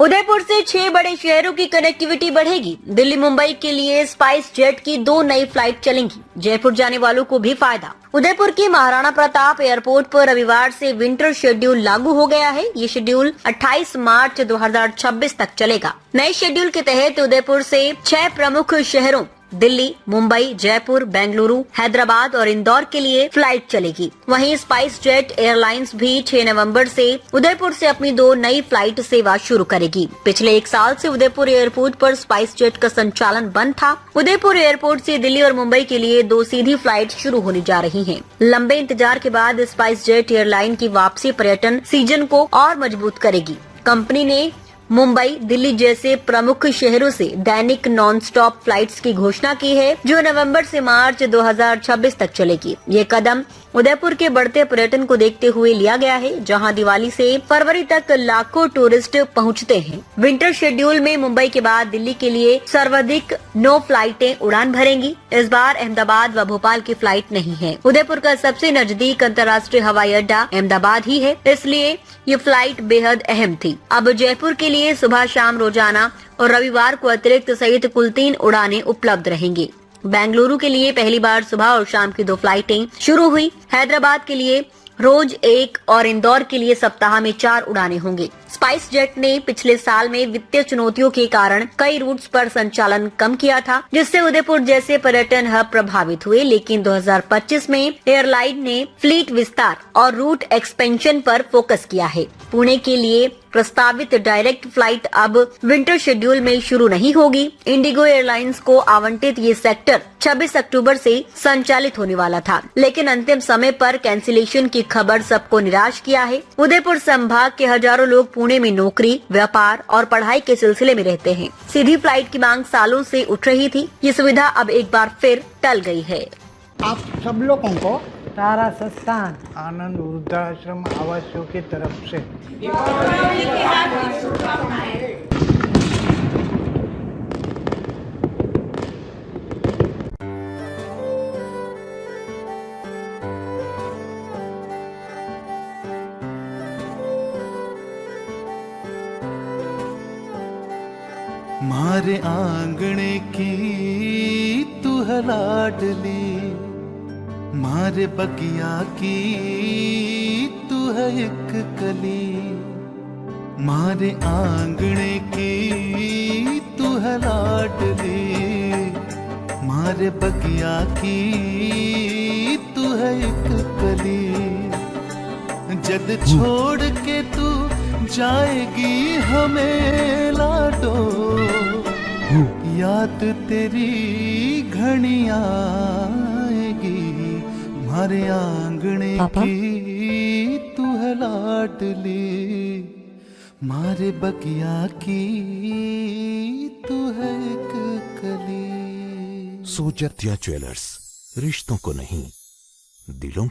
उदयपुर से 6 बड़े शहरों की कनेक्टिविटी बढ़ेगी। दिल्ली मुंबई के लिए स्पाइस जेट की 2 नई फ्लाइट चलेंगी। जयपुर जाने वालों को भी फायदा। उदयपुर के महाराणा प्रताप एयरपोर्ट पर रविवार से विंटर शेड्यूल लागू हो गया है। ये शेड्यूल 28 मार्च 2026 तक चलेगा। नए शेड्यूल के तहत उदयपुर से 6 प्रमुख शहरों दिल्ली, मुंबई, जयपुर, बेंगलुरु, हैदराबाद और इंदौर के लिए फ्लाइट चलेगी। वहीं स्पाइस जेट एयरलाइंस भी 6 नवंबर से उदयपुर से अपनी 2 नई फ्लाइट सेवा शुरू करेगी। पिछले 1 साल से उदयपुर एयरपोर्ट पर स्पाइस जेट का संचालन बंद था। उदयपुर एयरपोर्ट से दिल्ली और मुंबई के लिए 2 सीधी फ्लाइट शुरू होने जा रही हैं। लंबे इंतजार के बाद स्पाइस जेट एयरलाइन की वापसी पर्यटन सीजन को और मजबूत करेगी। कंपनी ने मुंबई, दिल्ली जैसे प्रमुख शहरों से दैनिक नॉन-स्टॉप फ्लाइट्स की घोषणा की है, जो नवंबर से मार्च 2026 तक चलेगी। ये कदम उदयपुर के बढ़ते पर्यटन को देखते हुए लिया गया है, जहां दिवाली से फरवरी तक लाखों टूरिस्ट पहुंचते हैं। विंटर शेड्यूल में मुंबई के बाद दिल्ली के लिए सर्वाधिक 9 फ्लाइटें उड़ान भरेंगी। इस बार अहमदाबाद व भोपाल की फ्लाइट नहीं है। उदयपुर का सबसे नजदीक अंतर्राष्ट्रीय हवाई अड्डा अहमदाबाद ही है, इसलिए ये फ्लाइट बेहद अहम थी। अब जयपुर के लिए सुबह शाम रोजाना और रविवार को अतिरिक्त सहित कुल 3 उड़ानें उपलब्ध रहेंगी। बेंगलुरु के लिए पहली बार सुबह और शाम की 2 फ्लाइटें शुरू हुई। हैदराबाद के लिए रोज 1 और इंदौर के लिए सप्ताह में 4 उड़ानें होंगी। स्पाइस जेट ने पिछले साल में वित्तीय चुनौतियों के कारण कई रूट्स पर संचालन कम किया था, जिससे उदयपुर जैसे पर्यटन हब प्रभावित हुए। लेकिन 2025 में एयरलाइन ने फ्लीट विस्तार और रूट एक्सपेंशन पर फोकस किया है। पुणे के लिए प्रस्तावित डायरेक्ट फ्लाइट अब विंटर शेड्यूल में शुरू नहीं होगी। इंडिगो एयरलाइंस को आवंटित ये सेक्टर 26 अक्टूबर से संचालित होने वाला था, लेकिन अंतिम समय पर कैंसिलेशन की खबर सबको निराश किया है। उदयपुर संभाग के हजारों लोग पुणे में नौकरी, व्यापार और पढ़ाई के सिलसिले में रहते हैं। सीधी फ्लाइट की मांग सालों से उठ रही थी। ये सुविधा अब एक बार फिर टल गई है। आप सब लोगों को तारा संस्थान आनंद वृद्धाश्रम आवासियों की तरफ से मारे आंगणे की तू है लाडली, मारे बगिया की तू है एक कली। मारे आंगणे की तू है लाडली, मारे बगिया की तू है एक कली। जद छोड़ के तू जाएगी हमें लाडो, याद तेरी घनी आएगी। मारे आंगणे की तू है लाडली, मारे बगिया की तू है एक कली। सोजतिया ज्वेलर्स, रिश्तों को नहीं दिलों